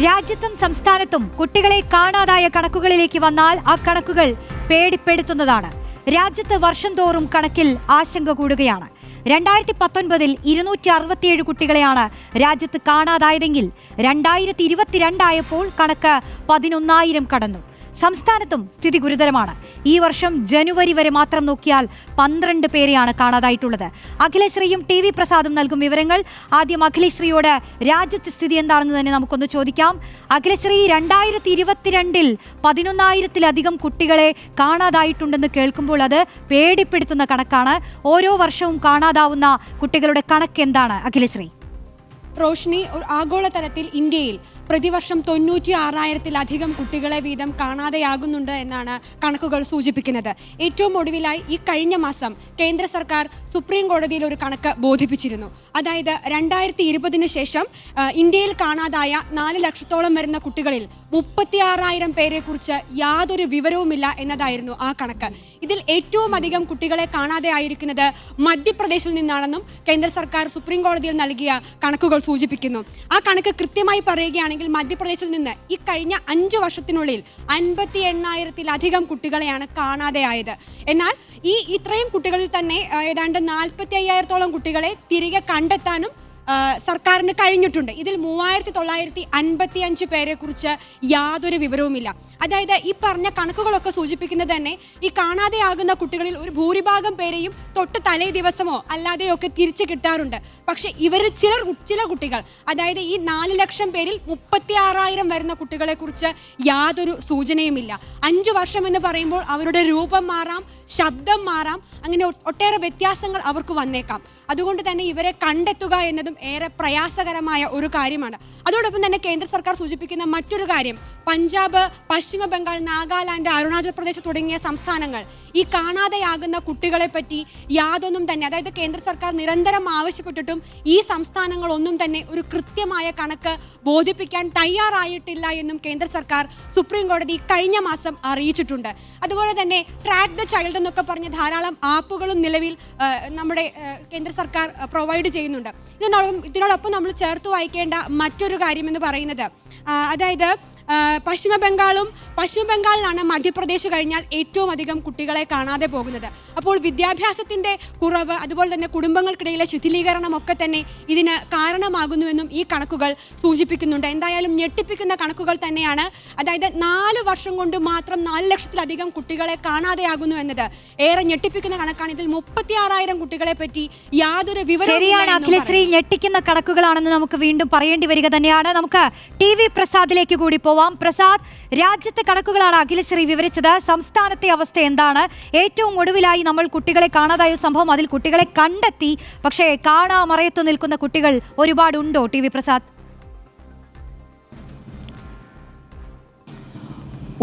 രാജ്യത്തും സംസ്ഥാനത്തും കുട്ടികളെ കാണാതായ കണക്കുകളിലേക്ക് വന്നാൽ ആ കണക്കുകൾ പേടിപ്പെടുത്തുന്നതാണ്. രാജ്യത്ത് വർഷം തോറും കണക്കിൽ ആശങ്ക കൂടുകയാണ്. 2019 267 കുട്ടികളെയാണ് രാജ്യത്ത് കാണാതായതെങ്കിൽ 2022 ആയപ്പോൾ കണക്ക് 11,000 കടന്നു. സംസ്ഥാനത്തും സ്ഥിതി ഗുരുതരമാണ്. ഈ വർഷം ജനുവരി വരെ മാത്രം നോക്കിയാൽ 12 പേരെയാണ് കാണാതായിട്ടുള്ളത്. അഖിലശ്രീയും TV പ്രസാദും നൽകും വിവരങ്ങൾ. ആദ്യം അഖിലശ്രീയോട് രാജ്യത്തെ സ്ഥിതി എന്താണെന്ന് തന്നെ നമുക്കൊന്ന് ചോദിക്കാം. അഖിലശ്രീ, 2022 11,000-ലധികം കുട്ടികളെ കാണാതായിട്ടുണ്ടെന്ന് കേൾക്കുമ്പോൾ അത് പേടിപ്പെടുത്തുന്ന കണക്കാണ്. ഓരോ വർഷവും കാണാതാവുന്ന കുട്ടികളുടെ കണക്ക് എന്താണ് അഖിലശ്രീ? റോഷ്നി, ആഗോളതലത്തിൽ ഇന്ത്യയിൽ പ്രതിവർഷം 96,000-ലധികം കുട്ടികളെ വീതം കാണാതെയാകുന്നുണ്ട് എന്നാണ് കണക്കുകൾ സൂചിപ്പിക്കുന്നത്. ഏറ്റവും ഒടുവിലായി ഈ കഴിഞ്ഞ മാസം കേന്ദ്ര സർക്കാർ സുപ്രീം കോടതിയിൽ ഒരു കണക്ക് ബോധിപ്പിച്ചിരുന്നു. അതായത് 2020 ശേഷം ഇന്ത്യയിൽ കാണാതായ 4 ലക്ഷത്തോളം വരുന്ന കുട്ടികളിൽ 36,000 പേരെ കുറിച്ച് യാതൊരു വിവരവുമില്ല എന്നതായിരുന്നു ആ കണക്ക്. ഇതിൽ ഏറ്റവും അധികം കുട്ടികളെ കാണാതെ ആയിരിക്കുന്നത് മധ്യപ്രദേശിൽ നിന്നാണെന്നും കേന്ദ്ര സർക്കാർ സുപ്രീം കോടതിയിൽ നൽകിയ കണക്കുകൾ സൂചിപ്പിക്കുന്നു. ആ കണക്ക് കൃത്യമായി പറയുകയാണെങ്കിൽ മധ്യപ്രദേശിൽ നിന്ന് ഈ കഴിഞ്ഞ 5 വർഷത്തിനുള്ളിൽ 58,000-ലധികം കുട്ടികളെയാണ് കാണാതെയായത്. എന്നാൽ ഇത്രയും കുട്ടികളിൽ തന്നെ ഏതാണ്ട് 45,000-ഓളം കുട്ടികളെ തിരികെ കണ്ടെത്താനും സർക്കാരിന് കഴിഞ്ഞിട്ടുണ്ട്. ഇതിൽ 3,955 പേരെ കുറിച്ച് യാതൊരു വിവരവുമില്ല. അതായത് ഈ പറഞ്ഞ കണക്കുകളൊക്കെ സൂചിപ്പിക്കുന്നത് തന്നെ ഈ കാണാതെയാകുന്ന കുട്ടികളിൽ ഒരു ഭൂരിഭാഗം പേരെയും തൊട്ട് തലേ ദിവസമോ അല്ലാതെയൊക്കെ തിരിച്ചു കിട്ടാറുണ്ട്. പക്ഷെ ഇവരിൽ ചില കുട്ടികൾ, അതായത് ഈ 4 ലക്ഷം പേരിൽ 36,000 വരുന്ന കുട്ടികളെ കുറിച്ച് യാതൊരു സൂചനയുമില്ല. 5 വർഷം എന്ന് പറയുമ്പോൾ അവരുടെ രൂപം മാറാം, ശബ്ദം മാറാം, അങ്ങനെ ഒട്ടേറെ വ്യത്യാസങ്ങൾ അവർക്ക് വന്നേക്കാം. അതുകൊണ്ട് തന്നെ ഇവരെ കണ്ടെത്തുക എന്നതും ഏറെ പ്രയാസകരമായ ഒരു കാര്യമാണ്. അതോടൊപ്പം തന്നെ കേന്ദ്ര സർക്കാർ സൂചിപ്പിക്കുന്ന മറ്റൊരു കാര്യം, പഞ്ചാബ്, പശ്ചിമ ബംഗാൾ, നാഗാലാൻഡ്, അരുണാചൽ പ്രദേശ് തുടങ്ങിയ സംസ്ഥാനങ്ങൾ ഈ കാണാതെയാകുന്ന കുട്ടികളെ പറ്റി യാതൊന്നും തന്നെ, അതായത് കേന്ദ്ര സർക്കാർ നിരന്തരം ആവശ്യപ്പെട്ടിട്ടും ഈ സംസ്ഥാനങ്ങളൊന്നും തന്നെ ഒരു കൃത്യമായ കണക്ക് ബോധിപ്പിക്കാൻ തയ്യാറായിട്ടില്ല എന്നും കേന്ദ്ര സർക്കാർ സുപ്രീം കോടതി കഴിഞ്ഞ മാസം അറിയിച്ചിട്ടുണ്ട്. അതുപോലെ തന്നെ ട്രാക്ക് ദ ചൈൽഡ് എന്നൊക്കെ പറഞ്ഞ് ധാരാളം ആപ്പുകളും നിലവിൽ നമ്മുടെ കേന്ദ്ര സർക്കാർ പ്രൊവൈഡ് ചെയ്യുന്നുണ്ട്. ഇതിനോടൊപ്പം നമ്മൾ ചേർത്ത് വായിക്കേണ്ട മറ്റൊരു കാര്യമെന്ന് പറയുന്നത്, അതായത് പശ്ചിമ ബംഗാളിലാണ് മധ്യപ്രദേശ് കഴിഞ്ഞാൽ ഏറ്റവും അധികം കുട്ടികളെ കാണാതെ പോകുന്നത്. അപ്പോൾ വിദ്യാഭ്യാസത്തിൻ്റെ കുറവ്, അതുപോലെ തന്നെ കുടുംബങ്ങൾക്കിടയിലെ ശിഥിലീകരണം ഒക്കെ തന്നെ ഇതിന് കാരണമാകുന്നുവെന്നും ഈ കണക്കുകൾ സൂചിപ്പിക്കുന്നുണ്ട്. എന്തായാലും ഞെട്ടിപ്പിക്കുന്ന കണക്കുകൾ തന്നെയാണ്. അതായത് 4 വർഷം കൊണ്ട് മാത്രം 4 ലക്ഷത്തിലധികം കുട്ടികളെ കാണാതെയാകുന്നു എന്നത് ഏറെ ഞെട്ടിപ്പിക്കുന്ന കണക്കാണ്. ഇതിൽ 36,000 കുട്ടികളെ പറ്റി യാതൊരു വിവരവും. ശരിയാണ് അഖിലശ്രീ, ഞെട്ടിക്കുന്ന കണക്കുകളാണെന്ന് നമുക്ക് വീണ്ടും പറയേണ്ടി വരിക തന്നെയാണ്. നമുക്ക് TV പ്രസാദിലേക്ക് കൂടി പോവാം. പ്രസാദ്, രാജ്യത്തെ കണക്കുകളാണ് അഖിലശ്രീ വിവരിച്ചത്. സംസ്ഥാനത്തെ അവസ്ഥ എന്താണ്? ഏറ്റവും ഒടുവിലായി നമ്മൾ കുട്ടികളെ കാണാതായ സംഭവം, അതിൽ കുട്ടികളെ കണ്ടെത്തി, പക്ഷേ കാണാമറയത്തു നിൽക്കുന്ന കുട്ടികൾ ഒരുപാടുണ്ടോ TV പ്രസാദ്?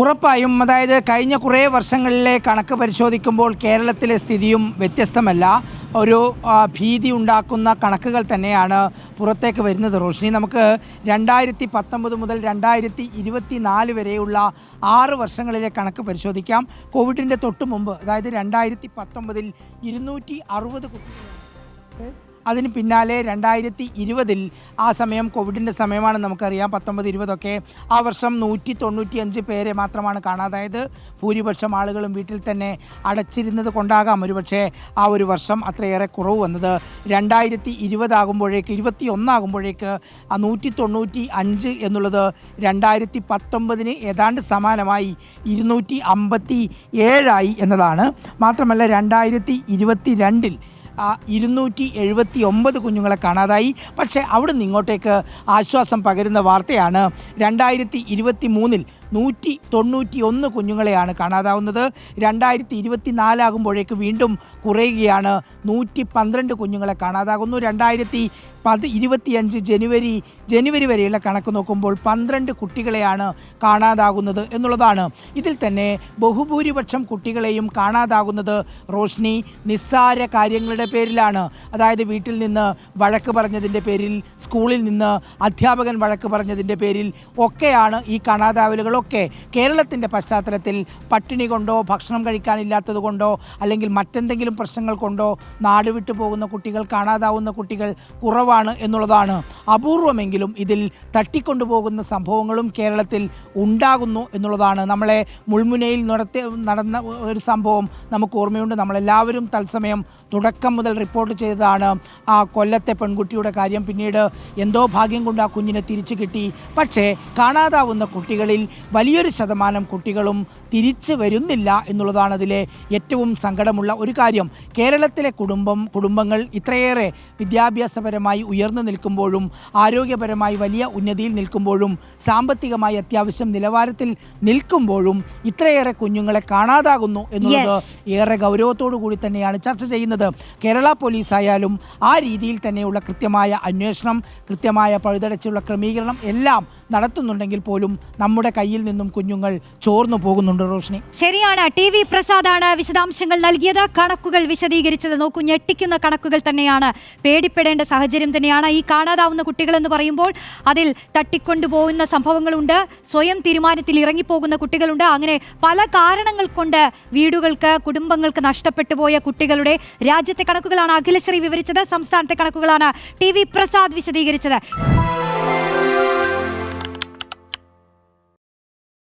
ഉറപ്പായും, അതായത് കഴിഞ്ഞ കുറേ വർഷങ്ങളിലെ കണക്ക് പരിശോധിക്കുമ്പോൾ കേരളത്തിലെ സ്ഥിതിയും വ്യത്യസ്തമല്ല. ഒരു ഭീതി ഉണ്ടാക്കുന്ന കണക്കുകൾ തന്നെയാണ് പുറത്തേക്ക് വരുന്നത്. റോഷ്നി, നമുക്ക് 2019 മുതൽ 2024 വരെയുള്ള 6 വർഷങ്ങളിലെ കണക്ക് പരിശോധിക്കാം. കോവിഡിൻ്റെ തൊട്ട് മുമ്പ്, അതായത് 2019 260 കുട്ടികൾ, അതിന് പിന്നാലെ 2020 ആ സമയം കോവിഡിൻ്റെ സമയമാണ്, നമുക്കറിയാം, 19-20 ആ വർഷം 195 പേരെ മാത്രമാണ് കാണാതായത്. ഭൂരിപക്ഷം ആളുകളും വീട്ടിൽ തന്നെ അടച്ചിരുന്നത് കൊണ്ടാകാം ഒരുപക്ഷെ ആ ഒരു വർഷം അത്രയേറെ കുറവ് വന്നത്. 2020 ആകുമ്പോഴേക്ക് 21 ആകുമ്പോഴേക്ക് ആ 195 എന്നുള്ളത് 2019 ഏതാണ്ട് സമാനമായി 257 എന്നതാണ്. മാത്രമല്ല 2022 279 കുഞ്ഞുങ്ങളെ കാണാതായി. പക്ഷേ അവിടെ നിന്ന് ഇങ്ങോട്ടേക്ക് ആശ്വാസം പകരുന്ന വാർത്തയാണ്, 2023 191 കുഞ്ഞുങ്ങളെയാണ് കാണാതാവുന്നത്. 2024 ആകുമ്പോഴേക്ക് വീണ്ടും കുറയുകയാണ്, 112 കുഞ്ഞുങ്ങളെ കാണാതാകുന്നു. 2025 ജനുവരി വരെയുള്ള കണക്ക് നോക്കുമ്പോൾ 12 കുട്ടികളെയാണ് കാണാതാകുന്നത് എന്നുള്ളതാണ്. ഇതിൽ തന്നെ ബഹുഭൂരിപക്ഷം കുട്ടികളെയും കാണാതാകുന്നത് റോഷ്നി നിസ്സാര കാര്യങ്ങളുടെ പേരിലാണ്. അതായത് വീട്ടിൽ നിന്ന് വഴക്ക് പറഞ്ഞതിൻ്റെ പേരിൽ, സ്കൂളിൽ നിന്ന് അധ്യാപകൻ വഴക്ക് പറഞ്ഞതിൻ്റെ പേരിൽ ഒക്കെയാണ് ഈ കാണാതാവലുകൾ ഇതൊക്കെ കേരളത്തിൻ്റെ പശ്ചാത്തലത്തിൽ പട്ടിണി കൊണ്ടോ ഭക്ഷണം കഴിക്കാനില്ലാത്തത് കൊണ്ടോ അല്ലെങ്കിൽ മറ്റെന്തെങ്കിലും പ്രശ്നങ്ങൾ കൊണ്ടോ നാട് വിട്ടു പോകുന്ന കുട്ടികൾ, കാണാതാവുന്ന കുട്ടികൾ കുറവാണ് എന്നുള്ളതാണ്. അപൂർവമെങ്കിലും ഇതിൽ തട്ടിക്കൊണ്ടുപോകുന്ന സംഭവങ്ങളും കേരളത്തിൽ ഉണ്ടാകുന്നു എന്നുള്ളതാണ്. നമ്മളെ മുൾമുനയിൽ നടന്ന ഒരു സംഭവം നമുക്ക് ഓർമ്മയുണ്ട്. നമ്മളെല്ലാവരും തത്സമയം തുടക്കം മുതൽ റിപ്പോർട്ട് ചെയ്തതാണ് ആ കൊല്ലത്തെ പെൺകുട്ടിയുടെ കാര്യം. പിന്നീട് എന്തോ ഭാഗ്യം കൊണ്ട് ആ കുഞ്ഞിനെ തിരിച്ചു കിട്ടി. പക്ഷേ കാണാതാവുന്ന കുട്ടികളിൽ വലിയൊരു ശതമാനം കുട്ടികളും തിരിച്ചു വരുന്നില്ല എന്നുള്ളതാണ് അതിലെ ഏറ്റവും സങ്കടമുള്ള ഒരു കാര്യം. കേരളത്തിലെ കുടുംബങ്ങൾ ഇത്രയേറെ വിദ്യാഭ്യാസപരമായി ഉയർന്നു നിൽക്കുമ്പോഴും ആരോഗ്യപരമായി വലിയ ഉന്നതിയിൽ നിൽക്കുമ്പോഴും സാമ്പത്തികമായി അത്യാവശ്യം നിലവാരത്തിൽ നിൽക്കുമ്പോഴും ഇത്രയേറെ കുഞ്ഞുങ്ങളെ കാണാതാകുന്നു എന്നുള്ളത് ഏറെ ഗൗരവത്തോടു കൂടി തന്നെയാണ് ചർച്ച ചെയ്യുന്നത്. കേരള പോലീസ് ആയാലും ആ രീതിയിൽ തന്നെയുള്ള കൃത്യമായ അന്വേഷണം, കൃത്യമായ പഴുതടച്ചുള്ള ക്രമീകരണം എല്ലാം നടത്തുന്നുണ്ടെങ്കിൽ പോലും നമ്മുടെ കയ്യിൽ നിന്നും കുഞ്ഞുങ്ങൾ ചോർന്നു പോകുന്നുണ്ട്. റോഷ്നി, ശരിയാണ്. TV പ്രസാദാണ് വിശദാംശങ്ങൾ നൽകിയത്, കണക്കുകൾ വിശദീകരിച്ചത്. നോക്കൂ, ഞെട്ടിക്കുന്ന കണക്കുകൾ തന്നെയാണ്. പേടിപ്പെടേണ്ട സാഹചര്യം തന്നെയാണ്. ഈ കാണാതാവുന്ന കുട്ടികൾ എന്ന് പറയുമ്പോൾ അതിൽ തട്ടിക്കൊണ്ടുപോകുന്ന സംഭവങ്ങളുണ്ട്, സ്വയം തീരുമാനത്തിൽ ഇറങ്ങിപ്പോകുന്ന കുട്ടികളുണ്ട്. അങ്ങനെ പല കാരണങ്ങൾ കൊണ്ട് വീടുകൾക്ക്, കുടുംബങ്ങൾക്ക് നഷ്ടപ്പെട്ടു പോയ കുട്ടികളുടെ രാജ്യത്തെ കണക്കുകളാണ് അഖിലശ്രീ വിവരിച്ചത്. സംസ്ഥാനത്തെ കണക്കുകളാണ് TV പ്രസാദ് വിശദീകരിച്ചത്.